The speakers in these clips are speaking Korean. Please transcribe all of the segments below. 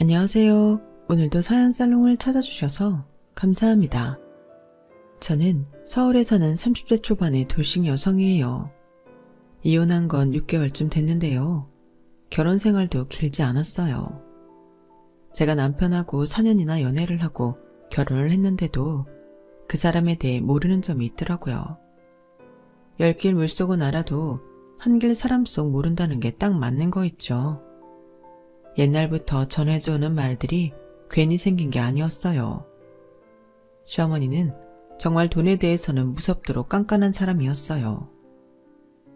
안녕하세요. 오늘도 사연살롱을 찾아주셔서 감사합니다. 저는 서울에 사는 30대 초반의 돌싱 여성이에요. 이혼한 건 6개월쯤 됐는데요. 결혼 생활도 길지 않았어요. 제가 남편하고 4년이나 연애를 하고 결혼을 했는데도 그 사람에 대해 모르는 점이 있더라고요. 열길 물속은 알아도 한길 사람 속 모른다는 게 딱 맞는 거 있죠. 옛날부터 전해져오는 말들이 괜히 생긴 게 아니었어요. 시어머니는 정말 돈에 대해서는 무섭도록 깐깐한 사람이었어요.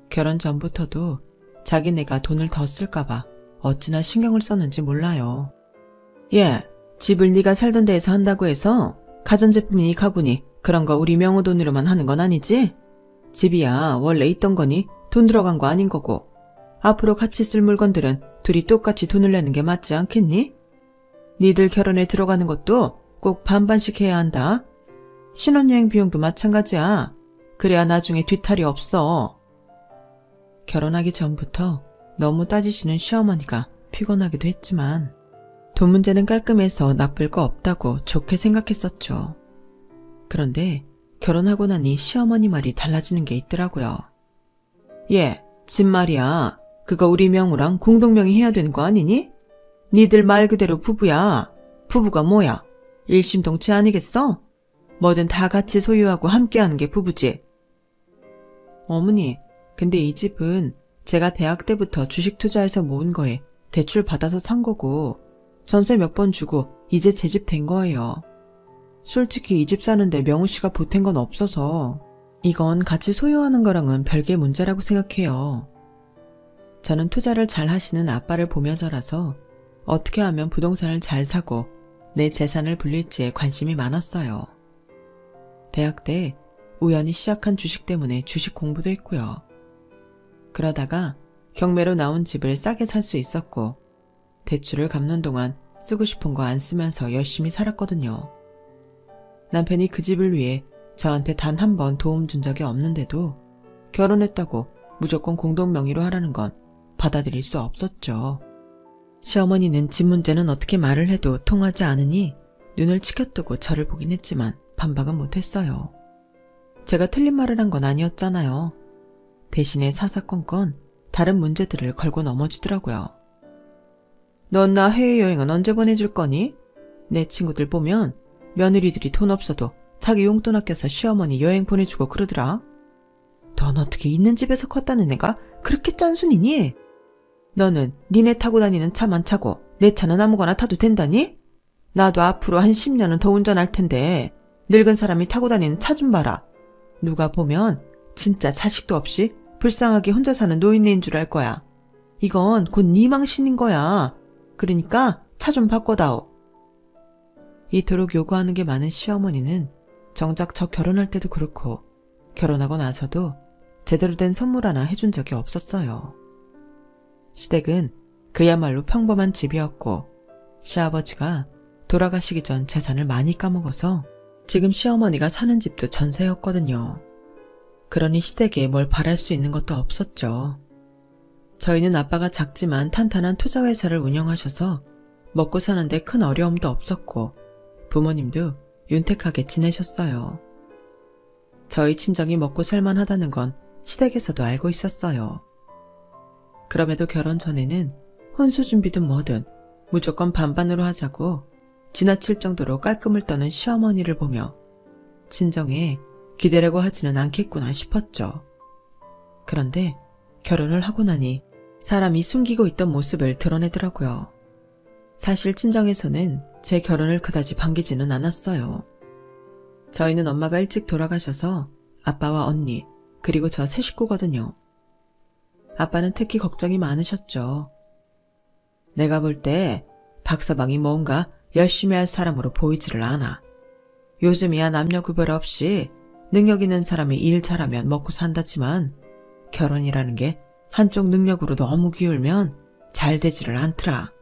결혼 전부터도 자기네가 돈을 더 쓸까봐 어찌나 신경을 썼는지 몰라요. 예, 집을 네가 살던 데에서 한다고 해서 가전제품이니 가구니 그런 거 우리 명의 돈으로만 하는 건 아니지? 집이야 원래 있던 거니 돈 들어간 거 아닌 거고 앞으로 같이 쓸 물건들은 둘이 똑같이 돈을 내는 게 맞지 않겠니? 니들 결혼에 들어가는 것도 꼭 반반씩 해야 한다. 신혼여행 비용도 마찬가지야. 그래야 나중에 뒤탈이 없어. 결혼하기 전부터 너무 따지시는 시어머니가 피곤하기도 했지만 돈 문제는 깔끔해서 나쁠 거 없다고 좋게 생각했었죠. 그런데 결혼하고 나니 시어머니 말이 달라지는 게 있더라고요. 예, 집 말이야. 그거 우리 명우랑 공동명의 해야 되는 거 아니니? 니들 말 그대로 부부야. 부부가 뭐야? 일심동체 아니겠어? 뭐든 다 같이 소유하고 함께하는 게 부부지. 어머니, 근데 이 집은 제가 대학 때부터 주식 투자해서 모은 거에 대출 받아서 산 거고 전세 몇 번 주고 이제 제 집 된 거예요. 솔직히 이 집 사는데 명우 씨가 보탠 건 없어서 이건 같이 소유하는 거랑은 별개의 문제라고 생각해요. 저는 투자를 잘 하시는 아빠를 보며 자라서 어떻게 하면 부동산을 잘 사고 내 재산을 불릴지에 관심이 많았어요. 대학 때 우연히 시작한 주식 때문에 주식 공부도 했고요. 그러다가 경매로 나온 집을 싸게 살 수 있었고 대출을 갚는 동안 쓰고 싶은 거 안 쓰면서 열심히 살았거든요. 남편이 그 집을 위해 저한테 단 한 번 도움 준 적이 없는데도 결혼했다고 무조건 공동명의로 하라는 건 받아들일 수 없었죠. 시어머니는 집 문제는 어떻게 말을 해도 통하지 않으니 눈을 치켜뜨고 저를 보긴 했지만 반박은 못했어요. 제가 틀린 말을 한 건 아니었잖아요. 대신에 사사건건 다른 문제들을 걸고 넘어지더라고요. 넌 나 해외여행은 언제 보내줄 거니? 내 친구들 보면 며느리들이 돈 없어도 자기 용돈 아껴서 시어머니 여행 보내주고 그러더라. 넌 어떻게 있는 집에서 컸다는 애가 그렇게 짠순이니? 너는 니네 타고 다니는 차만 차고 내 차는 아무거나 타도 된다니? 나도 앞으로 한 10년은 더 운전할 텐데 늙은 사람이 타고 다니는 차 좀 봐라. 누가 보면 진짜 자식도 없이 불쌍하게 혼자 사는 노인네인 줄 알 거야. 이건 곧 네 망신인 거야. 그러니까 차 좀 바꿔다오. 이토록 요구하는 게 많은 시어머니는 정작 저 결혼할 때도 그렇고 결혼하고 나서도 제대로 된 선물 하나 해준 적이 없었어요. 시댁은 그야말로 평범한 집이었고 시아버지가 돌아가시기 전 재산을 많이 까먹어서 지금 시어머니가 사는 집도 전세였거든요. 그러니 시댁에 뭘 바랄 수 있는 것도 없었죠. 저희는 아빠가 작지만 탄탄한 투자회사를 운영하셔서 먹고 사는데 큰 어려움도 없었고 부모님도 윤택하게 지내셨어요. 저희 친정이 먹고 살만하다는 건 시댁에서도 알고 있었어요. 그럼에도 결혼 전에는 혼수 준비든 뭐든 무조건 반반으로 하자고 지나칠 정도로 깔끔을 떠는 시어머니를 보며 친정에 기대려고 하지는 않겠구나 싶었죠. 그런데 결혼을 하고 나니 사람이 숨기고 있던 모습을 드러내더라고요. 사실 친정에서는 제 결혼을 그다지 반기지는 않았어요. 저희는 엄마가 일찍 돌아가셔서 아빠와 언니 그리고 저 세 식구거든요. 아빠는 특히 걱정이 많으셨죠. 내가 볼 때 박서방이 뭔가 열심히 할 사람으로 보이지를 않아. 요즘이야 남녀 구별 없이 능력 있는 사람이 일 잘하면 먹고 산다지만 결혼이라는 게 한쪽 능력으로 너무 기울면 잘 되지를 않더라.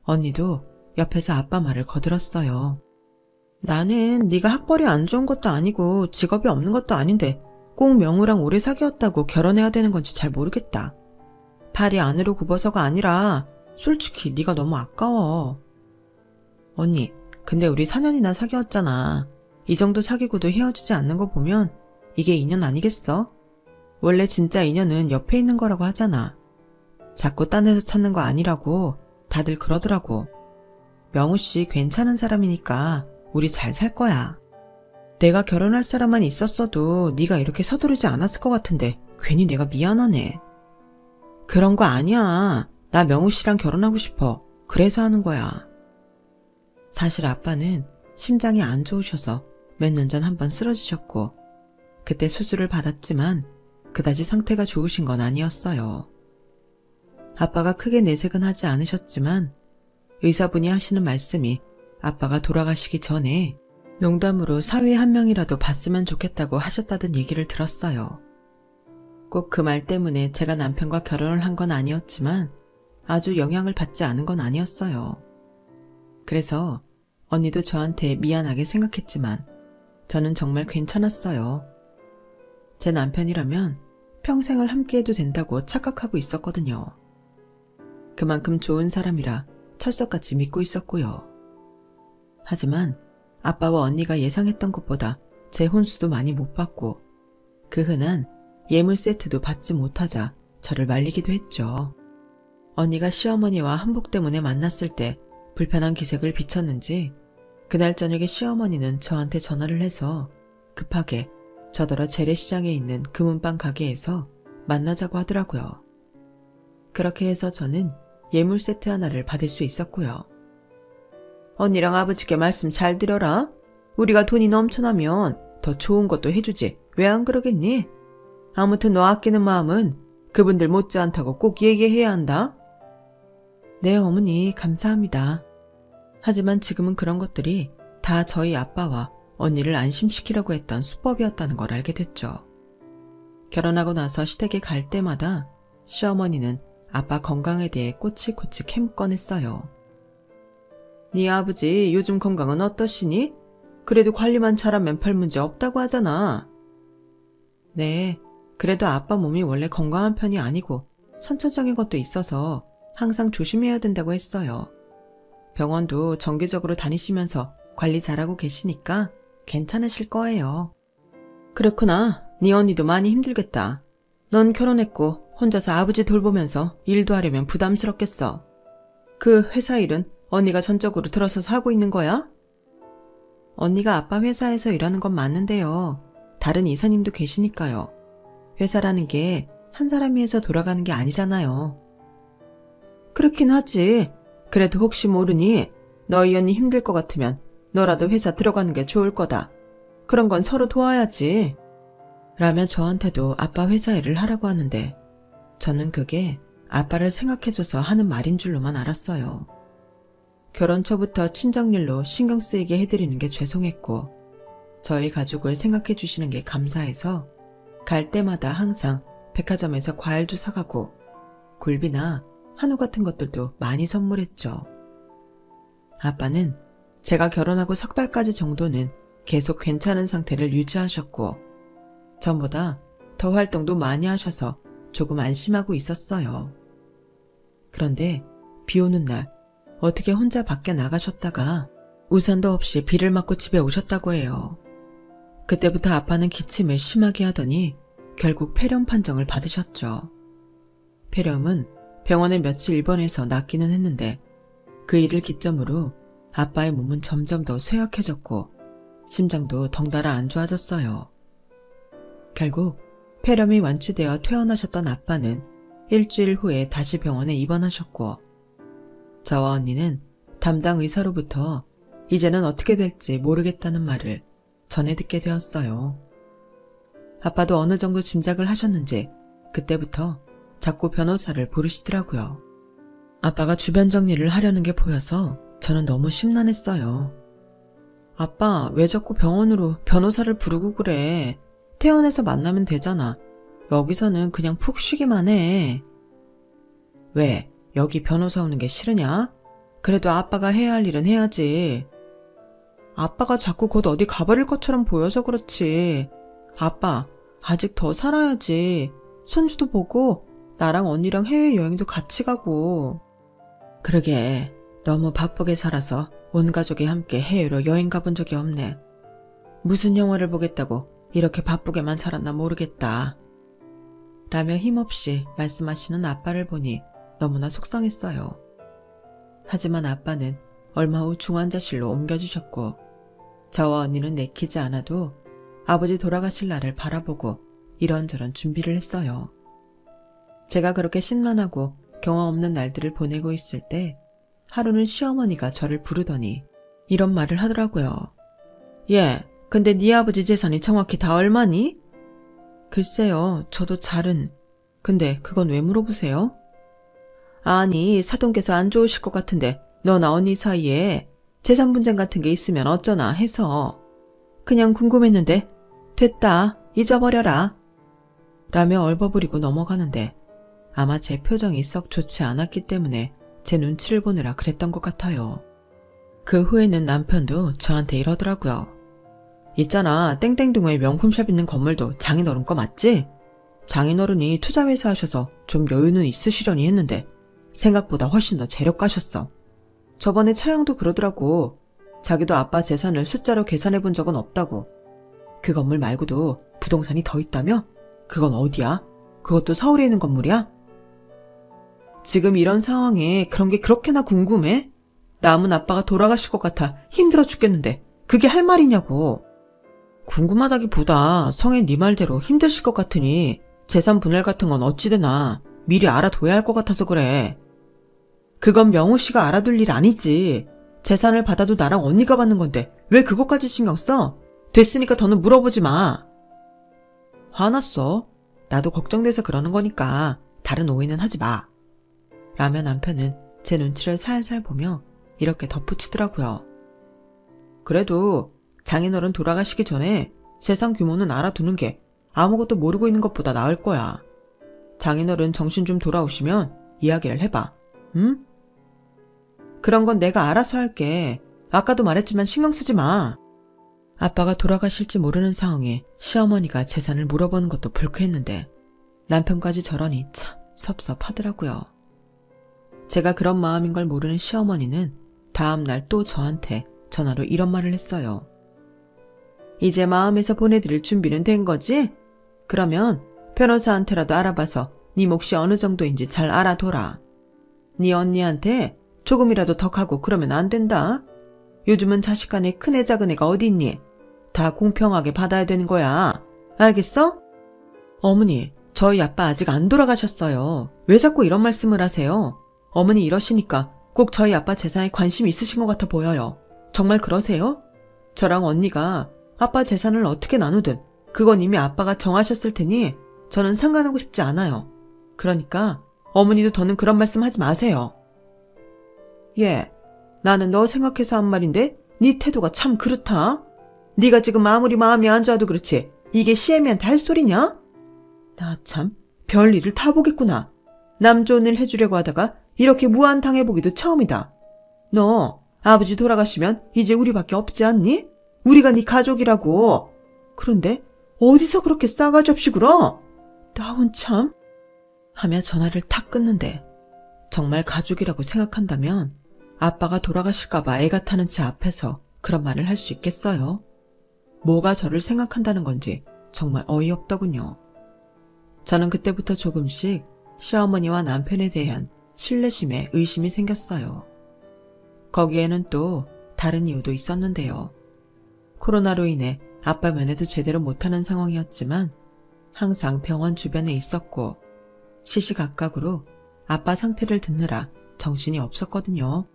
언니도 옆에서 아빠 말을 거들었어요. 나는 네가 학벌이 안 좋은 것도 아니고 직업이 없는 것도 아닌데 꼭 명우랑 오래 사귀었다고 결혼해야 되는 건지 잘 모르겠다. 팔이 안으로 굽어서가 아니라 솔직히 네가 너무 아까워. 언니, 근데 우리 4년이나 사귀었잖아. 이 정도 사귀고도 헤어지지 않는 거 보면 이게 인연 아니겠어? 원래 진짜 인연은 옆에 있는 거라고 하잖아. 자꾸 딴 데서 찾는 거 아니라고 다들 그러더라고. 명우 씨 괜찮은 사람이니까 우리 잘 살 거야. 내가 결혼할 사람만 있었어도 네가 이렇게 서두르지 않았을 것 같은데 괜히 내가 미안하네. 그런 거 아니야. 나 명우 씨랑 결혼하고 싶어. 그래서 하는 거야. 사실 아빠는 심장이 안 좋으셔서 몇 년 전 한번 쓰러지셨고 그때 수술을 받았지만 그다지 상태가 좋으신 건 아니었어요. 아빠가 크게 내색은 하지 않으셨지만 의사분이 하시는 말씀이 아빠가 돌아가시기 전에 농담으로 사위에 한 명이라도 봤으면 좋겠다고 하셨다던 얘기를 들었어요. 꼭 그 말 때문에 제가 남편과 결혼을 한 건 아니었지만 아주 영향을 받지 않은 건 아니었어요. 그래서 언니도 저한테 미안하게 생각했지만 저는 정말 괜찮았어요. 제 남편이라면 평생을 함께해도 된다고 착각하고 있었거든요. 그만큼 좋은 사람이라 철석같이 믿고 있었고요. 하지만 아빠와 언니가 예상했던 것보다 제 혼수도 많이 못 받고 그 흔한 예물 세트도 받지 못하자 저를 말리기도 했죠. 언니가 시어머니와 한복 때문에 만났을 때 불편한 기색을 비쳤는지 그날 저녁에 시어머니는 저한테 전화를 해서 급하게 저더러 재래시장에 있는 금은방 가게에서 만나자고 하더라고요. 그렇게 해서 저는 예물 세트 하나를 받을 수 있었고요. 언니랑 아버지께 말씀 잘 드려라. 우리가 돈이 넘쳐나면 더 좋은 것도 해주지. 왜 안 그러겠니? 아무튼 너 아끼는 마음은 그분들 못지않다고 꼭 얘기해야 한다. 네, 어머니 감사합니다. 하지만 지금은 그런 것들이 다 저희 아빠와 언니를 안심시키려고 했던 수법이었다는 걸 알게 됐죠. 결혼하고 나서 시댁에 갈 때마다 시어머니는 아빠 건강에 대해 꼬치꼬치 캠 꺼냈어요. 네 아버지 요즘 건강은 어떠시니? 그래도 관리만 잘하면 별 문제 없다고 하잖아. 네, 그래도 아빠 몸이 원래 건강한 편이 아니고 선천적인 것도 있어서 항상 조심해야 된다고 했어요. 병원도 정기적으로 다니시면서 관리 잘하고 계시니까 괜찮으실 거예요. 그렇구나. 네 언니도 많이 힘들겠다. 넌 결혼했고 혼자서 아버지 돌보면서 일도 하려면 부담스럽겠어. 그 회사 일은 언니가 전적으로 들어서서 하고 있는 거야? 언니가 아빠 회사에서 일하는 건 맞는데요. 다른 이사님도 계시니까요. 회사라는 게 한 사람이 해서 돌아가는 게 아니잖아요. 그렇긴 하지. 그래도 혹시 모르니 너희 언니 힘들 것 같으면 너라도 회사 들어가는 게 좋을 거다. 그런 건 서로 도와야지. 라며 저한테도 아빠 회사 일을 하라고 하는데 저는 그게 아빠를 생각해줘서 하는 말인 줄로만 알았어요. 결혼 초부터 친정일로 신경 쓰이게 해드리는 게 죄송했고 저희 가족을 생각해 주시는 게 감사해서 갈 때마다 항상 백화점에서 과일도 사가고 굴비나 한우 같은 것들도 많이 선물했죠. 아빠는 제가 결혼하고 석 달까지 정도는 계속 괜찮은 상태를 유지하셨고 전보다 더 활동도 많이 하셔서 조금 안심하고 있었어요. 그런데 비 오는 날 어떻게 혼자 밖에 나가셨다가 우산도 없이 비를 맞고 집에 오셨다고 해요. 그때부터 아빠는 기침을 심하게 하더니 결국 폐렴 판정을 받으셨죠. 폐렴은 병원에 며칠 입원해서 낫기는 했는데 그 일을 기점으로 아빠의 몸은 점점 더 쇠약해졌고 심장도 덩달아 안 좋아졌어요. 결국 폐렴이 완치되어 퇴원하셨던 아빠는 일주일 후에 다시 병원에 입원하셨고 저와 언니는 담당 의사로부터 이제는 어떻게 될지 모르겠다는 말을 전해 듣게 되었어요. 아빠도 어느 정도 짐작을 하셨는지 그때부터 자꾸 변호사를 부르시더라고요. 아빠가 주변 정리를 하려는 게 보여서 저는 너무 심란했어요. 아빠, 왜 자꾸 병원으로 변호사를 부르고 그래? 퇴원해서 만나면 되잖아. 여기서는 그냥 푹 쉬기만 해. 왜? 여기 변호사 오는 게 싫으냐? 그래도 아빠가 해야 할 일은 해야지. 아빠가 자꾸 곧 어디 가버릴 것처럼 보여서 그렇지. 아빠, 아직 더 살아야지. 손주도 보고 나랑 언니랑 해외여행도 같이 가고. 그러게 너무 바쁘게 살아서 온 가족이 함께 해외로 여행 가본 적이 없네. 무슨 영화를 보겠다고 이렇게 바쁘게만 살았나 모르겠다. 라며 힘없이 말씀하시는 아빠를 보니 너무나 속상했어요. 하지만 아빠는 얼마 후 중환자실로 옮겨주셨고 저와 언니는 내키지 않아도 아버지 돌아가실 날을 바라보고 이런저런 준비를 했어요. 제가 그렇게 신만하고 경험 없는 날들을 보내고 있을 때 하루는 시어머니가 저를 부르더니 이런 말을 하더라고요. 예, 근데 네 아버지 재산이 정확히 다 얼마니? 글쎄요, 저도 잘은. 근데 그건 왜 물어보세요? 아니, 사돈께서 안 좋으실 것 같은데 너나 언니 사이에 재산 분쟁 같은 게 있으면 어쩌나 해서. 그냥 궁금했는데 됐다, 잊어버려라. 라며 얼버무리고 넘어가는데 아마 제 표정이 썩 좋지 않았기 때문에 제 눈치를 보느라 그랬던 것 같아요. 그 후에는 남편도 저한테 이러더라고요. 있잖아, 땡땡동에 명품샵 있는 건물도 장인어른 거 맞지? 장인어른이 투자회사 하셔서 좀 여유는 있으시려니 했는데 생각보다 훨씬 더 재력가셨어. 저번에 차영도 그러더라고. 자기도 아빠 재산을 숫자로 계산해 본 적은 없다고. 그 건물 말고도 부동산이 더 있다며? 그건 어디야? 그것도 서울에 있는 건물이야? 지금 이런 상황에 그런 게 그렇게나 궁금해? 남은 아빠가 돌아가실 것 같아 힘들어 죽겠는데 그게 할 말이냐고. 궁금하다기보다 성의 네 말대로 힘드실 것 같으니 재산 분할 같은 건 어찌되나 미리 알아둬야 할 것 같아서 그래. 그건 명호 씨가 알아둘 일 아니지. 재산을 받아도 나랑 언니가 받는 건데 왜 그것까지 신경 써? 됐으니까 더는 물어보지 마. 화났어. 나도 걱정돼서 그러는 거니까 다른 오해는 하지 마. 라며 남편은 제 눈치를 살살 보며 이렇게 덧붙이더라고요. 그래도 장인어른 돌아가시기 전에 재산 규모는 알아두는 게 아무것도 모르고 있는 것보다 나을 거야. 장인어른 정신 좀 돌아오시면 이야기를 해봐. 응? 그런 건 내가 알아서 할게. 아까도 말했지만 신경 쓰지 마. 아빠가 돌아가실지 모르는 상황에 시어머니가 재산을 물어보는 것도 불쾌했는데 남편까지 저러니 참 섭섭하더라고요. 제가 그런 마음인 걸 모르는 시어머니는 다음날 또 저한테 전화로 이런 말을 했어요. 이제 마음에서 보내드릴 준비는 된 거지? 그러면 변호사한테라도 알아봐서 네 몫이 어느 정도인지 잘 알아둬라. 네 언니한테 조금이라도 더 가고 그러면 안 된다. 요즘은 자식 간에 큰애 작은애가 어디 있니? 다 공평하게 받아야 되는 거야. 알겠어? 어머니, 저희 아빠 아직 안 돌아가셨어요. 왜 자꾸 이런 말씀을 하세요? 어머니 이러시니까 꼭 저희 아빠 재산에 관심 있으신 것 같아 보여요. 정말 그러세요? 저랑 언니가 아빠 재산을 어떻게 나누든 그건 이미 아빠가 정하셨을 테니 저는 상관하고 싶지 않아요. 그러니까 어머니도 더는 그런 말씀 하지 마세요. 예, 나는 너 생각해서 한 말인데 네 태도가 참 그렇다. 네가 지금 아무리 마음이 안 좋아도 그렇지 이게 시애미한테 할 소리냐? 나 참 별일을 다 보겠구나. 남 좋은 일 해주려고 하다가 이렇게 무한 당해보기도 처음이다. 너 아버지 돌아가시면 이제 우리밖에 없지 않니? 우리가 네 가족이라고. 그런데 어디서 그렇게 싸가지 없이 굴어? 나훈 참. 하며 전화를 탁 끊는데 정말 가족이라고 생각한다면 아빠가 돌아가실까봐 애가 타는 제 앞에서 그런 말을 할 수 있겠어요? 뭐가 저를 생각한다는 건지 정말 어이없더군요. 저는 그때부터 조금씩 시어머니와 남편에 대한 신뢰심에 의심이 생겼어요. 거기에는 또 다른 이유도 있었는데요. 코로나로 인해 아빠 면회도 제대로 못하는 상황이었지만 항상 병원 주변에 있었고 시시각각으로 아빠 상태를 듣느라 정신이 없었거든요.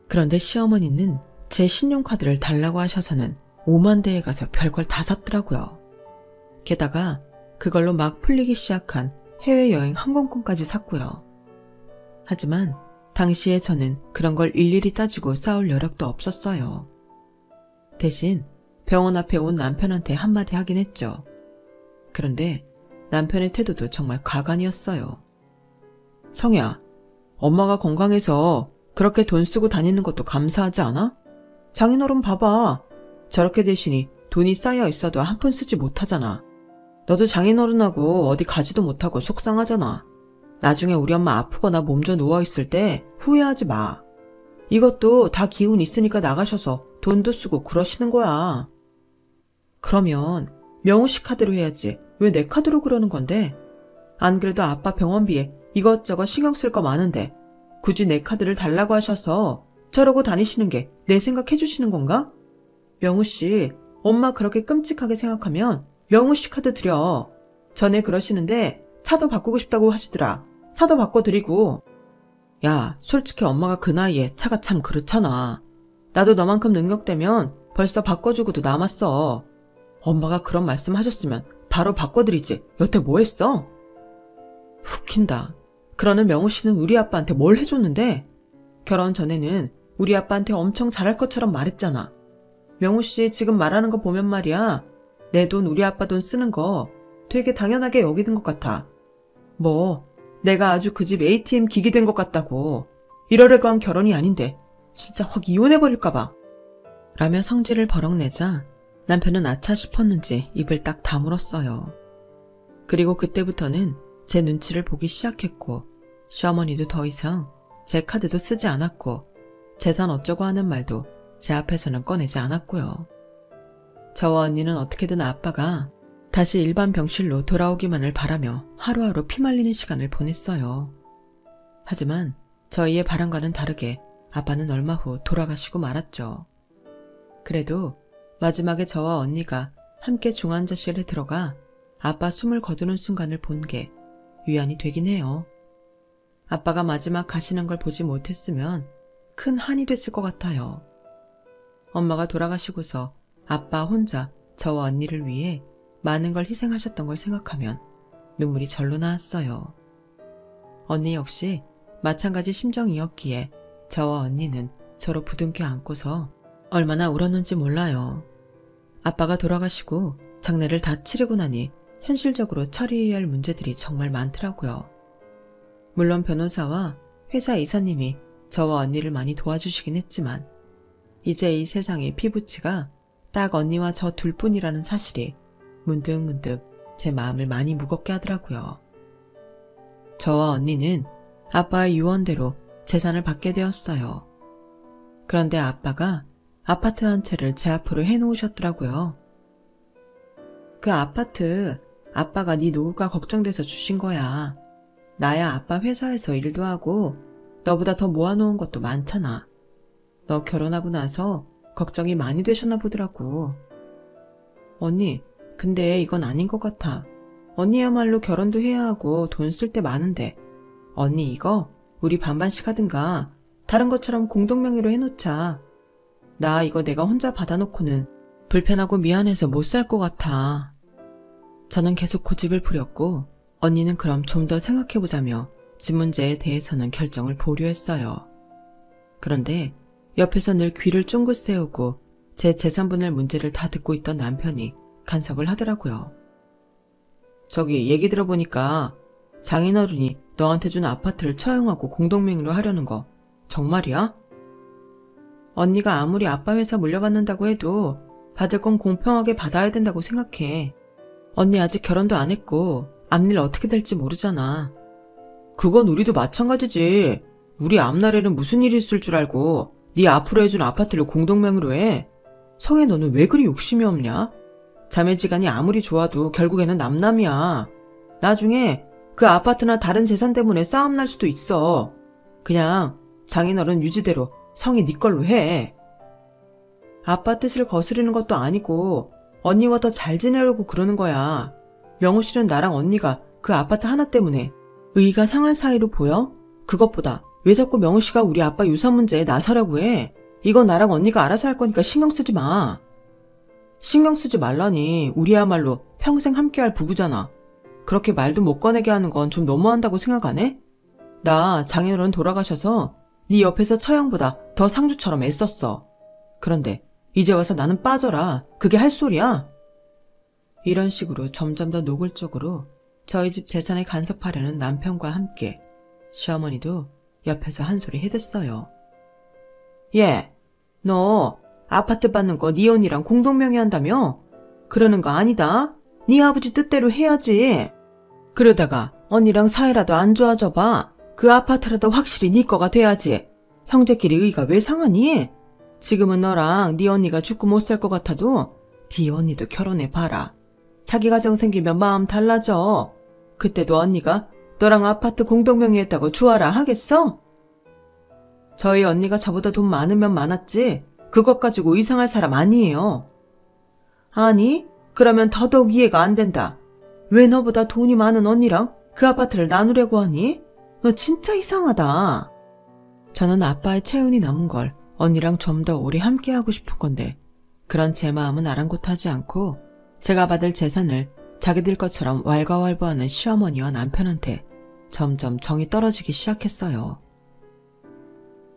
그런데 시어머니는 제 신용카드를 달라고 하셔서는 오만대에 가서 별걸 다 샀더라고요. 게다가 그걸로 막 풀리기 시작한 해외여행 항공권까지 샀고요. 하지만 당시에 저는 그런 걸 일일이 따지고 싸울 여력도 없었어요. 대신 병원 앞에 온 남편한테 한마디 하긴 했죠. 그런데 남편의 태도도 정말 가관이었어요. 성희야, 엄마가 건강해서 그렇게 돈 쓰고 다니는 것도 감사하지 않아? 장인어른 봐봐. 저렇게 대신이 돈이 쌓여 있어도 한 푼 쓰지 못하잖아. 너도 장인어른하고 어디 가지도 못하고 속상하잖아. 나중에 우리 엄마 아프거나 몸져 누워있을 때 후회하지 마. 이것도 다 기운 있으니까 나가셔서 돈도 쓰고 그러시는 거야. 그러면 명우 씨 카드로 해야지. 왜 내 카드로 그러는 건데? 안 그래도 아빠 병원비에 이것저것 신경 쓸 거 많은데 굳이 내 카드를 달라고 하셔서 저러고 다니시는 게 내 생각해 주시는 건가? 명우 씨, 엄마 그렇게 끔찍하게 생각하면 명우 씨 카드 드려. 전에 그러시는데 차도 바꾸고 싶다고 하시더라. 차도 바꿔드리고. 야, 솔직히 엄마가 그 나이에 차가 참 그렇잖아. 나도 너만큼 능력되면 벌써 바꿔주고도 남았어. 엄마가 그런 말씀 하셨으면 바로 바꿔드리지. 여태 뭐 했어? 훅힌다. 그러는 명우 씨는 우리 아빠한테 뭘 해줬는데? 결혼 전에는 우리 아빠한테 엄청 잘할 것처럼 말했잖아. 명우 씨 지금 말하는 거 보면 말이야. 내 돈 우리 아빠 돈 쓰는 거 되게 당연하게 여기는 것 같아. 뭐 내가 아주 그 집 ATM 기기 된 것 같다고. 이러려고 한 결혼이 아닌데 진짜 확 이혼해버릴까 봐. 라며 성질을 버럭내자 남편은 아차 싶었는지 입을 딱 다물었어요. 그리고 그때부터는 제 눈치를 보기 시작했고 시어머니도 더 이상 제 카드도 쓰지 않았고 재산 어쩌고 하는 말도 제 앞에서는 꺼내지 않았고요. 저와 언니는 어떻게든 아빠가 다시 일반 병실로 돌아오기만을 바라며 하루하루 피말리는 시간을 보냈어요. 하지만 저희의 바람과는 다르게 아빠는 얼마 후 돌아가시고 말았죠. 그래도 마지막에 저와 언니가 함께 중환자실에 들어가 아빠 숨을 거두는 순간을 본 게 위안이 되긴 해요. 아빠가 마지막 가시는 걸 보지 못했으면 큰 한이 됐을 것 같아요. 엄마가 돌아가시고서 아빠 혼자 저와 언니를 위해 많은 걸 희생하셨던 걸 생각하면 눈물이 절로 나왔어요. 언니 역시 마찬가지 심정이었기에 저와 언니는 서로 부둥켜 안고서 얼마나 울었는지 몰라요. 아빠가 돌아가시고 장례를 다 치르고 나니 현실적으로 처리해야 할 문제들이 정말 많더라고요. 물론 변호사와 회사 이사님이 저와 언니를 많이 도와주시긴 했지만 이제 이 세상의 피부치가 딱 언니와 저 둘뿐이라는 사실이 문득문득 제 마음을 많이 무겁게 하더라고요. 저와 언니는 아빠의 유언대로 재산을 받게 되었어요. 그런데 아빠가 아파트 한 채를 제 앞으로 해놓으셨더라고요. 그 아파트 아빠가 네 노후가 걱정돼서 주신 거야. 나야 아빠 회사에서 일도 하고 너보다 더 모아놓은 것도 많잖아. 너 결혼하고 나서 걱정이 많이 되셨나 보더라고. 언니, 근데 이건 아닌 것 같아. 언니야말로 결혼도 해야 하고 돈 쓸 때 많은데 언니 이거 우리 반반씩 하든가 다른 것처럼 공동명의로 해놓자. 나 이거 내가 혼자 받아놓고는 불편하고 미안해서 못 살 것 같아. 저는 계속 고집을 부렸고 언니는 그럼 좀 더 생각해보자며 집 문제에 대해서는 결정을 보류했어요. 그런데 옆에서 늘 귀를 쫑긋 세우고 제 재산분할 문제를 다 듣고 있던 남편이 간섭을 하더라고요. 저기 얘기 들어보니까 장인어른이 너한테 준 아파트를 처형하고 공동명의로 하려는 거 정말이야? 언니가 아무리 아빠 회사 물려받는다고 해도 받을 건 공평하게 받아야 된다고 생각해. 언니 아직 결혼도 안 했고 앞일 어떻게 될지 모르잖아. 그건 우리도 마찬가지지. 우리 앞날에는 무슨 일이 있을 줄 알고 네 앞으로 해준 아파트를 공동명의로 해. 성혜 너는 왜 그리 욕심이 없냐? 자매지간이 아무리 좋아도 결국에는 남남이야. 나중에 그 아파트나 다른 재산 때문에 싸움 날 수도 있어. 그냥 장인어른 유지대로 성이 네 걸로 해. 아빠 뜻을 거스르는 것도 아니고 언니와 더 잘 지내려고 그러는 거야. 명우 씨는 나랑 언니가 그 아파트 하나 때문에 의의가 상할 사이로 보여? 그것보다 왜 자꾸 명우 씨가 우리 아빠 유산 문제에 나서라고 해? 이건 나랑 언니가 알아서 할 거니까 신경 쓰지 마. 신경 쓰지 말라니. 우리야말로 평생 함께할 부부잖아. 그렇게 말도 못 꺼내게 하는 건 좀 너무한다고 생각 안 해? 나 장인어른 돌아가셔서 네 옆에서 처형보다 더 상주처럼 애썼어. 그런데 이제 와서 나는 빠져라. 그게 할 소리야? 이런 식으로 점점 더 노골적으로 저희 집 재산에 간섭하려는 남편과 함께 시어머니도 옆에서 한 소리 해댔어요. 얘, 너 아파트 받는 거 네 언니랑 공동명의 한다며? 그러는 거 아니다. 네 아버지 뜻대로 해야지. 그러다가 언니랑 사이라도 안 좋아져봐. 그 아파트라도 확실히 네 거가 돼야지. 형제끼리 의가 왜 상하니? 지금은 너랑 네 언니가 죽고 못 살 것 같아도 네 언니도 결혼해봐라. 자기 가정 생기면 마음 달라져. 그때도 언니가 너랑 아파트 공동명의했다고 좋아라 하겠어? 저희 언니가 저보다 돈 많으면 많았지 그것 가지고 이상할 사람 아니에요. 아니, 그러면 더더욱 이해가 안 된다. 왜 너보다 돈이 많은 언니랑 그 아파트를 나누려고 하니? 너 진짜 이상하다. 저는 아빠의 체온이 남은 걸 언니랑 좀 더 오래 함께하고 싶은 건데 그런 제 마음은 아랑곳하지 않고 제가 받을 재산을 자기들 것처럼 왈가왈부하는 시어머니와 남편한테 점점 정이 떨어지기 시작했어요.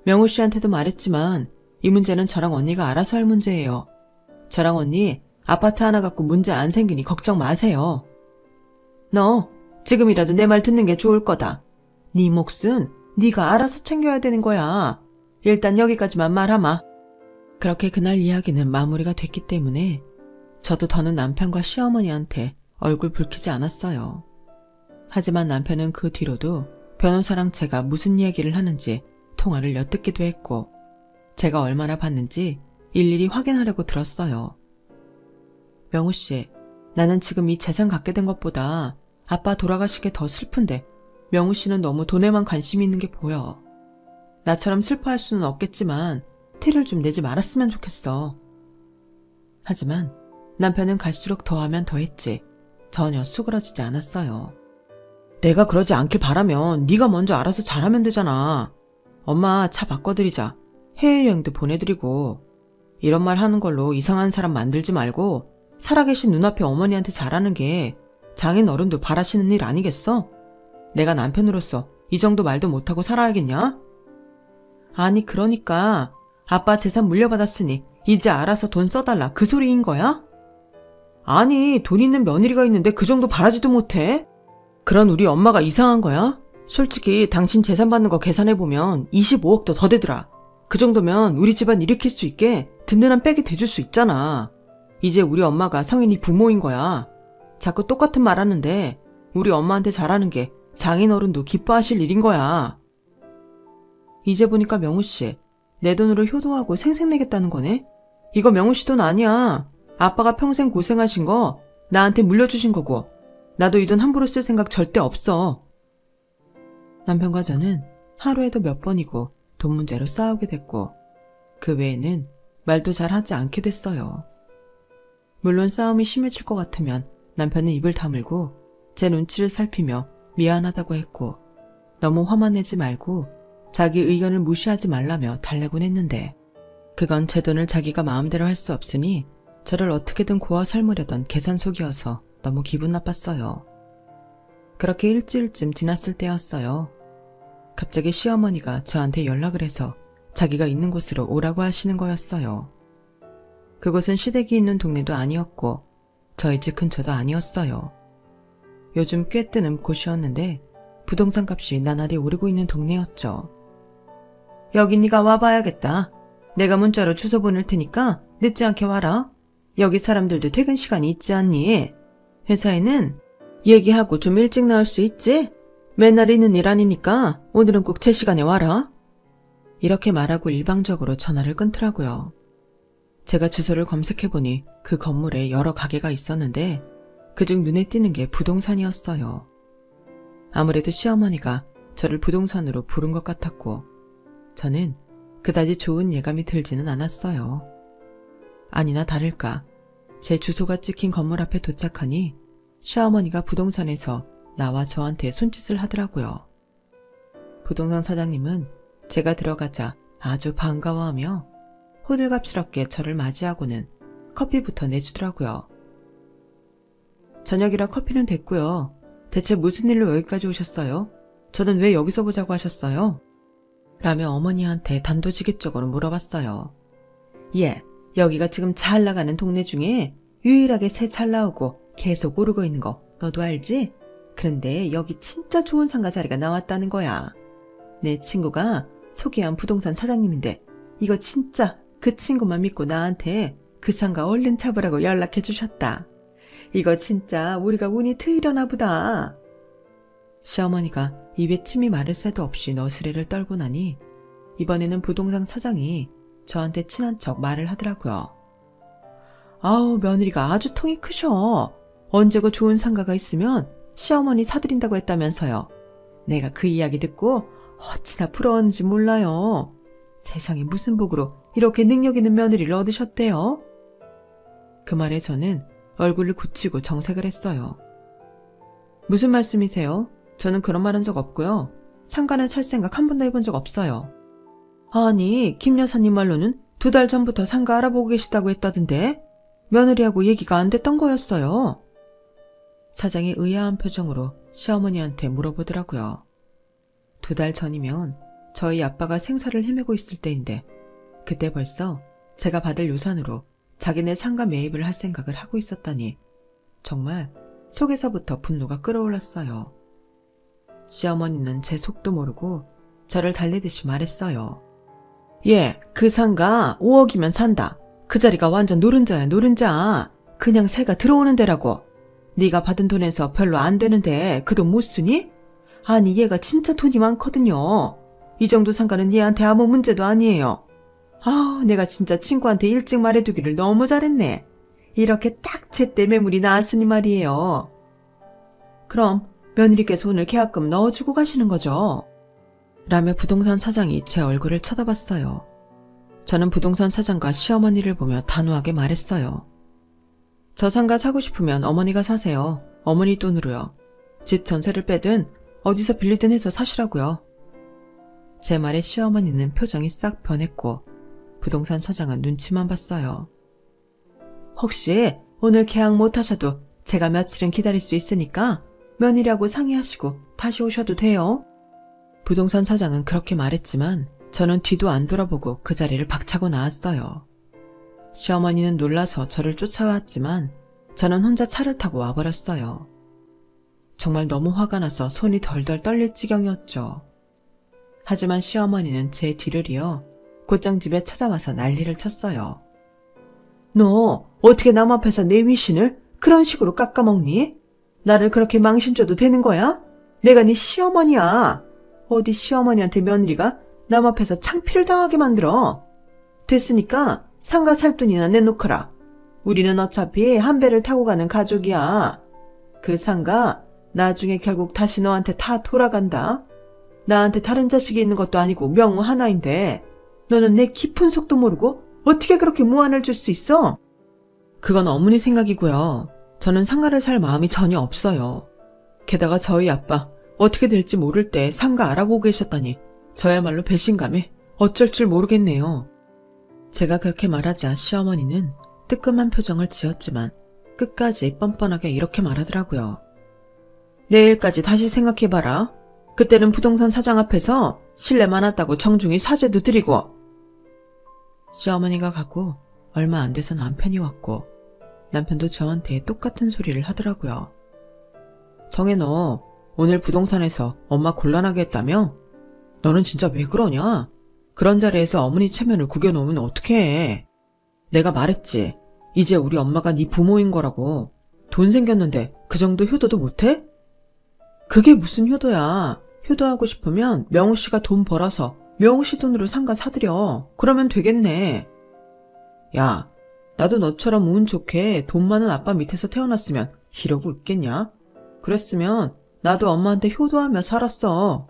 명우 씨한테도 말했지만 이 문제는 저랑 언니가 알아서 할 문제예요. 저랑 언니 아파트 하나 갖고 문제 안 생기니 걱정 마세요. 너 지금이라도 내 말 듣는 게 좋을 거다. 네 몫은 네가 알아서 챙겨야 되는 거야. 일단 여기까지만 말하마. 그렇게 그날 이야기는 마무리가 됐기 때문에 저도 더는 남편과 시어머니한테 얼굴 붉히지 않았어요. 하지만 남편은 그 뒤로도 변호사랑 제가 무슨 이야기를 하는지 통화를 엿듣기도 했고 제가 얼마나 받는지 일일이 확인하려고 들었어요. 명우 씨, 나는 지금 이 재산 갖게 된 것보다 아빠 돌아가시게 더 슬픈데 명우 씨는 너무 돈에만 관심이 있는 게 보여. 나처럼 슬퍼할 수는 없겠지만 티를 좀 내지 말았으면 좋겠어. 하지만 남편은 갈수록 더하면 더했지 전혀 수그러지지 않았어요. 내가 그러지 않길 바라면 네가 먼저 알아서 잘하면 되잖아. 엄마 차 바꿔드리자. 해외여행도 보내드리고. 이런 말 하는 걸로 이상한 사람 만들지 말고 살아계신 눈앞에 어머니한테 잘하는 게 장인 어른도 바라시는 일 아니겠어? 내가 남편으로서 이 정도 말도 못하고 살아야겠냐? 아니 그러니까 아빠 재산 물려받았으니 이제 알아서 돈 써달라 그 소리인 거야? 아니 돈 있는 며느리가 있는데 그 정도 바라지도 못해? 그런 우리 엄마가 이상한 거야? 솔직히 당신 재산 받는 거 계산해보면 25억도 더 되더라. 그 정도면 우리 집안 일으킬 수 있게 든든한 백이 돼줄 수 있잖아. 이제 우리 엄마가 성인이 부모인 거야. 자꾸 똑같은 말 하는데 우리 엄마한테 잘하는 게 장인어른도 기뻐하실 일인 거야. 이제 보니까 명우씨, 내 돈으로 효도하고 생색내겠다는 거네? 이거 명우씨 돈 아니야. 아빠가 평생 고생하신 거 나한테 물려주신 거고 나도 이 돈 함부로 쓸 생각 절대 없어. 남편과 저는 하루에도 몇 번이고 돈 문제로 싸우게 됐고 그 외에는 말도 잘 하지 않게 됐어요. 물론 싸움이 심해질 것 같으면 남편은 입을 다물고 제 눈치를 살피며 미안하다고 했고 너무 화만 내지 말고 자기 의견을 무시하지 말라며 달래곤 했는데 그건 제 돈을 자기가 마음대로 할 수 없으니 저를 어떻게든 고아 삶으려던 계산속이어서 너무 기분 나빴어요. 그렇게 일주일쯤 지났을 때였어요. 갑자기 시어머니가 저한테 연락을 해서 자기가 있는 곳으로 오라고 하시는 거였어요. 그곳은 시댁이 있는 동네도 아니었고 저희 집 근처도 아니었어요. 요즘 꽤 뜨는 곳이었는데 부동산 값이 나날이 오르고 있는 동네였죠. 여기 네가 와봐야겠다. 내가 문자로 주소 보낼 테니까 늦지 않게 와라. 여기 사람들도 퇴근 시간이 있지 않니? 회사에는 얘기하고 좀 일찍 나올 수 있지? 맨날 있는 일 아니니까 오늘은 꼭 제 시간에 와라. 이렇게 말하고 일방적으로 전화를 끊더라고요. 제가 주소를 검색해보니 그 건물에 여러 가게가 있었는데 그중 눈에 띄는 게 부동산이었어요. 아무래도 시어머니가 저를 부동산으로 부른 것 같았고 저는 그다지 좋은 예감이 들지는 않았어요. 아니나 다를까 제 주소가 찍힌 건물 앞에 도착하니 시어머니가 부동산에서 나와 저한테 손짓을 하더라고요. 부동산 사장님은 제가 들어가자 아주 반가워하며 호들갑스럽게 저를 맞이하고는 커피부터 내주더라고요. 저녁이라 커피는 됐고요. 대체 무슨 일로 여기까지 오셨어요? 저는 왜 여기서 보자고 하셨어요? 라며 어머니한테 단도직입적으로 물어봤어요. 예, 여기가 지금 잘 나가는 동네 중에 유일하게 새 잘 나오고 계속 오르고 있는 거 너도 알지? 그런데 여기 진짜 좋은 상가 자리가 나왔다는 거야. 내 친구가 소개한 부동산 사장님인데 이거 진짜 그 친구만 믿고 나한테 그 상가 얼른 잡으라고 연락해 주셨다. 이거 진짜 우리가 운이 트이려나 보다. 시어머니가 입에 침이 마를 새도 없이 너스레를 떨고 나니 이번에는 부동산 사장이 저한테 친한 척 말을 하더라고요. 아우, 며느리가 아주 통이 크셔. 언제고 좋은 상가가 있으면 시어머니 사드린다고 했다면서요. 내가 그 이야기 듣고 어찌나 부러웠는지 몰라요. 세상에 무슨 복으로 이렇게 능력 있는 며느리를 얻으셨대요? 그 말에 저는 얼굴을 굳히고 정색을 했어요. 무슨 말씀이세요? 저는 그런 말 한 적 없고요. 상가는 살 생각 한 번도 해본 적 없어요. 아니, 김 여사님 말로는 2달 전부터 상가 알아보고 계시다고 했다던데 며느리하고 얘기가 안 됐던 거였어요. 사장이 의아한 표정으로 시어머니한테 물어보더라고요. 2달 전이면 저희 아빠가 생사를 헤매고 있을 때인데 그때 벌써 제가 받을 유산으로 자기네 상가 매입을 할 생각을 하고 있었다니 정말 속에서부터 분노가 끓어올랐어요. 시어머니는 제 속도 모르고 저를 달래듯이 말했어요. 예, 그 상가 5억이면 산다. 그 자리가 완전 노른자야, 노른자. 그냥 새가 들어오는 데라고. 네가 받은 돈에서 별로 안 되는데 그 돈 못 쓰니? 아니, 얘가 진짜 돈이 많거든요. 이 정도 상가는 얘한테 아무 문제도 아니에요. 아, 내가 진짜 친구한테 일찍 말해두기를 너무 잘했네. 이렇게 딱 제때 매물이 나왔으니 말이에요. 그럼 며느리께서 오늘 계약금 넣어주고 가시는 거죠? 라며 부동산 사장이 제 얼굴을 쳐다봤어요. 저는 부동산 사장과 시어머니를 보며 단호하게 말했어요. 저 상가 사고 싶으면 어머니가 사세요. 어머니 돈으로요. 집 전세를 빼든 어디서 빌리든 해서 사시라고요. 제 말에 시어머니는 표정이 싹 변했고 부동산 사장은 눈치만 봤어요. 혹시 오늘 계약 못하셔도 제가 며칠은 기다릴 수 있으니까 며느리하고 상의하시고 다시 오셔도 돼요. 부동산 사장은 그렇게 말했지만 저는 뒤도 안 돌아보고 그 자리를 박차고 나왔어요. 시어머니는 놀라서 저를 쫓아왔지만 저는 혼자 차를 타고 와버렸어요. 정말 너무 화가 나서 손이 덜덜 떨릴 지경이었죠. 하지만 시어머니는 제 뒤를 이어 곧장 집에 찾아와서 난리를 쳤어요. 너 어떻게 남 앞에서 내 위신을 그런 식으로 깎아먹니? 나를 그렇게 망신줘도 되는 거야? 내가 네 시어머니야. 어디 시어머니한테 며느리가 남 앞에서 창피를 당하게 만들어. 됐으니까 상가 살 돈이나 내놓거라. 우리는 어차피 한 배를 타고 가는 가족이야. 그 상가 나중에 결국 다시 너한테 다 돌아간다. 나한테 다른 자식이 있는 것도 아니고 명우 하나인데 너는 내 깊은 속도 모르고 어떻게 그렇게 무안을 줄 수 있어? 그건 어머니 생각이고요. 저는 상가를 살 마음이 전혀 없어요. 게다가 저희 아빠 어떻게 될지 모를 때 상가 알아보고 계셨다니 저야말로 배신감에 어쩔 줄 모르겠네요. 제가 그렇게 말하자 시어머니는 뜨끔한 표정을 지었지만 끝까지 뻔뻔하게 이렇게 말하더라고요. 내일까지 다시 생각해봐라. 그때는 부동산 사장 앞에서 신뢰 많았다고 정중히 사죄도 드리고. 시어머니가 가고 얼마 안 돼서 남편이 왔고 남편도 저한테 똑같은 소리를 하더라고요. 정혜, 너 오늘 부동산에서 엄마 곤란하게 했다며? 너는 진짜 왜 그러냐? 그런 자리에서 어머니 체면을 구겨놓으면 어떡해. 내가 말했지. 이제 우리 엄마가 네 부모인 거라고. 돈 생겼는데 그 정도 효도도 못해? 그게 무슨 효도야. 효도하고 싶으면 명우 씨가 돈 벌어서 명우 씨 돈으로 상가 사드려. 그러면 되겠네. 야, 나도 너처럼 운 좋게 돈 많은 아빠 밑에서 태어났으면 이러고 있겠냐? 그랬으면 나도 엄마한테 효도하며 살았어.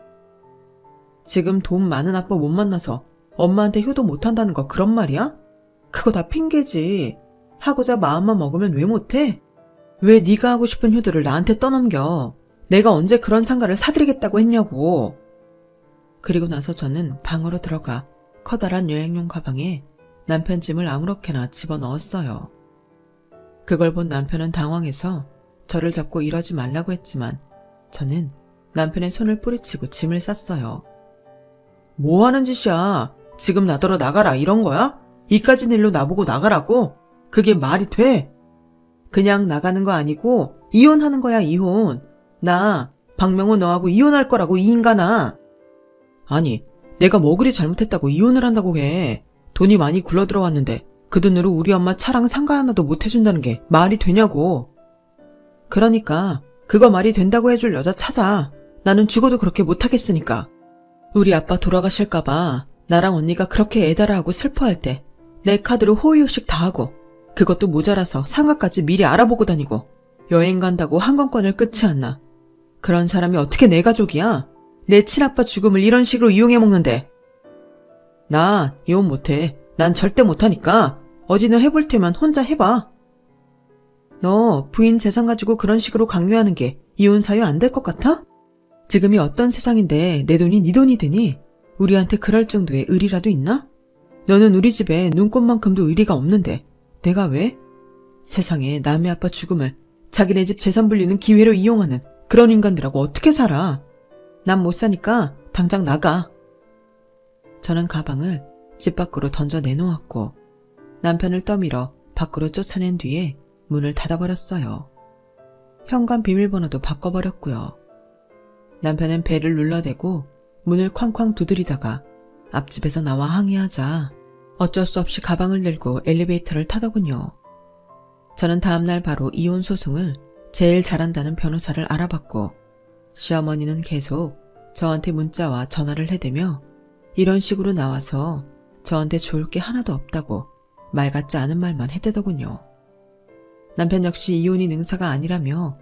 지금 돈 많은 아빠 못 만나서 엄마한테 효도 못한다는 거 그런 말이야? 그거 다 핑계지. 하고자 마음만 먹으면 왜 못해? 왜 네가 하고 싶은 효도를 나한테 떠넘겨? 내가 언제 그런 상가를 사드리겠다고 했냐고. 그리고 나서 저는 방으로 들어가 커다란 여행용 가방에 남편 짐을 아무렇게나 집어넣었어요. 그걸 본 남편은 당황해서 저를 잡고 이러지 말라고 했지만 저는 남편의 손을 뿌리치고 짐을 쌌어요. 뭐 하는 짓이야? 지금 나더러 나가라 이런 거야? 이까진 일로 나보고 나가라고? 그게 말이 돼? 그냥 나가는 거 아니고 이혼하는 거야, 이혼. 나 박명호 너하고 이혼할 거라고, 이 인간아. 아니, 내가 뭐 그리 잘못했다고 이혼을 한다고 해. 돈이 많이 굴러들어왔는데 그 돈으로 우리 엄마 차랑 상가 하나도 못 해준다는 게 말이 되냐고. 그러니까 그거 말이 된다고 해줄 여자 찾아. 나는 죽어도 그렇게 못하겠으니까. 우리 아빠 돌아가실까봐 나랑 언니가 그렇게 애달아하고 슬퍼할 때 내 카드로 호의호식 다 하고, 그것도 모자라서 상가까지 미리 알아보고 다니고, 여행 간다고 항공권을 끝이 안 나. 그런 사람이 어떻게 내 가족이야? 내 친아빠 죽음을 이런 식으로 이용해 먹는데. 나 이혼 못해. 난 절대 못하니까 어디는 해볼 테면 혼자 해봐. 너 부인 재산 가지고 그런 식으로 강요하는 게 이혼 사유 안 될 것 같아? 지금이 어떤 세상인데 내 돈이 네 돈이 되니? 우리한테 그럴 정도의 의리라도 있나? 너는 우리 집에 눈꽃만큼도 의리가 없는데 내가 왜? 세상에 남의 아빠 죽음을 자기네 집 재산 불리는 기회로 이용하는 그런 인간들하고 어떻게 살아? 난 못 사니까 당장 나가. 저는 가방을 집 밖으로 던져 내놓았고 남편을 떠밀어 밖으로 쫓아낸 뒤에 문을 닫아버렸어요. 현관 비밀번호도 바꿔버렸고요. 남편은 배를 눌러대고 문을 쾅쾅 두드리다가 앞집에서 나와 항의하자 어쩔 수 없이 가방을 들고 엘리베이터를 타더군요. 저는 다음날 바로 이혼 소송을 제일 잘한다는 변호사를 알아봤고 시어머니는 계속 저한테 문자와 전화를 해대며 이런 식으로 나와서 저한테 좋을 게 하나도 없다고 말 같지 않은 말만 해대더군요. 남편 역시 이혼이 능사가 아니라며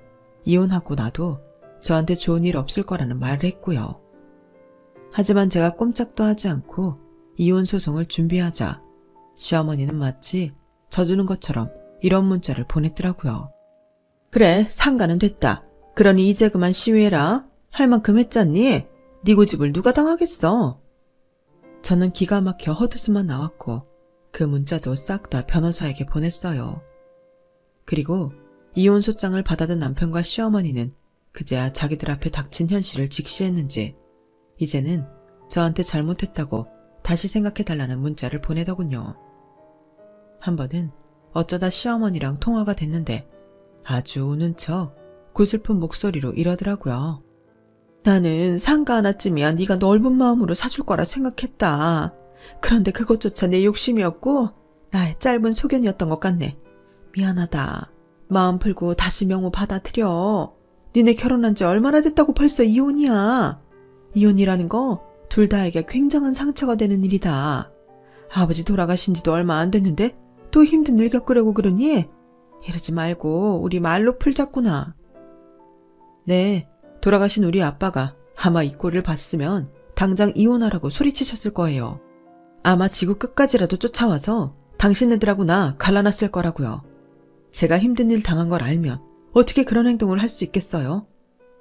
이혼하고 나도 저한테 좋은 일 없을 거라는 말을 했고요. 하지만 제가 꼼짝도 하지 않고 이혼 소송을 준비하자 시어머니는 마치 져주는 것처럼 이런 문자를 보냈더라고요. 그래, 상가는 됐다. 그러니 이제 그만 시위해라. 할 만큼 했잖니? 네 고집을 누가 당하겠어. 저는 기가 막혀 헛웃음만 나왔고 그 문자도 싹 다 변호사에게 보냈어요. 그리고 이혼 소장을 받아든 남편과 시어머니는 그제야 자기들 앞에 닥친 현실을 직시했는지 이제는 저한테 잘못했다고 다시 생각해달라는 문자를 보내더군요. 한 번은 어쩌다 시어머니랑 통화가 됐는데 아주 우는 척 구슬픈 목소리로 이러더라고요. 나는 상가 하나쯤이야 네가 넓은 마음으로 사줄 거라 생각했다. 그런데 그것조차 내 욕심이었고 나의 짧은 소견이었던 것 같네. 미안하다. 마음 풀고 다시 명호 받아들여. 니네 결혼한 지 얼마나 됐다고 벌써 이혼이야. 이혼이라는 거 둘 다에게 굉장한 상처가 되는 일이다. 아버지 돌아가신 지도 얼마 안 됐는데 또 힘든 일 겪으려고 그러니? 이러지 말고 우리 말로 풀자꾸나. 네, 돌아가신 우리 아빠가 아마 이 꼴을 봤으면 당장 이혼하라고 소리치셨을 거예요. 아마 지구 끝까지라도 쫓아와서 당신네들하고 나 갈라놨을 거라고요. 제가 힘든 일 당한 걸 알면 어떻게 그런 행동을 할 수 있겠어요?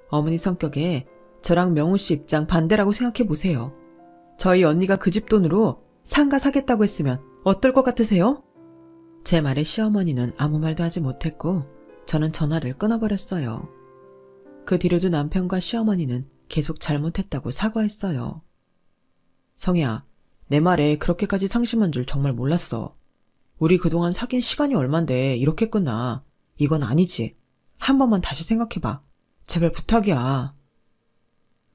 어머니 성격에 저랑 명우 씨 입장 반대라고 생각해 보세요. 저희 언니가 그 집 돈으로 상가 사겠다고 했으면 어떨 것 같으세요? 제 말에 시어머니는 아무 말도 하지 못했고 저는 전화를 끊어버렸어요. 그 뒤로도 남편과 시어머니는 계속 잘못했다고 사과했어요. 성희야, 내 말에 그렇게까지 상심한 줄 정말 몰랐어. 우리 그동안 사귄 시간이 얼만데 이렇게 끝나. 이건 아니지. 한 번만 다시 생각해봐. 제발 부탁이야.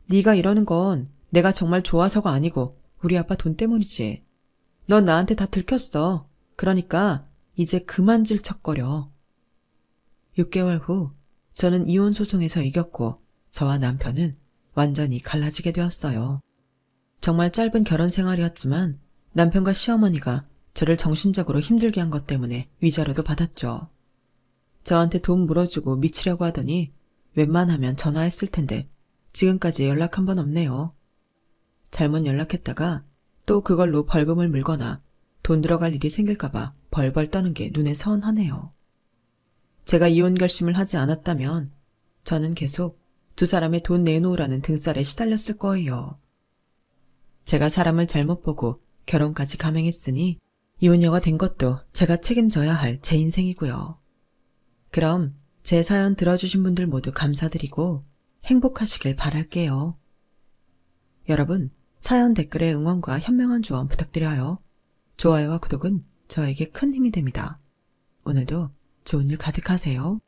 네가 이러는 건 내가 정말 좋아서가 아니고 우리 아빠 돈 때문이지. 넌 나한테 다 들켰어. 그러니까 이제 그만 질척거려. 6개월 후 저는 이혼 소송에서 이겼고 저와 남편은 완전히 갈라지게 되었어요. 정말 짧은 결혼 생활이었지만 남편과 시어머니가 저를 정신적으로 힘들게 한 것 때문에 위자료도 받았죠. 저한테 돈 물어주고 미치려고 하더니 웬만하면 전화했을 텐데 지금까지 연락 한 번 없네요. 잘못 연락했다가 또 그걸로 벌금을 물거나 돈 들어갈 일이 생길까봐 벌벌 떠는 게 눈에 선하네요. 제가 이혼 결심을 하지 않았다면 저는 계속 두 사람의 돈 내놓으라는 등살에 시달렸을 거예요. 제가 사람을 잘못 보고 결혼까지 감행했으니 이혼녀가 된 것도 제가 책임져야 할 제 인생이고요. 그럼 제 사연 들어주신 분들 모두 감사드리고 행복하시길 바랄게요. 여러분, 사연 댓글에 응원과 현명한 조언 부탁드려요. 좋아요와 구독은 저에게 큰 힘이 됩니다. 오늘도 좋은 일 가득하세요.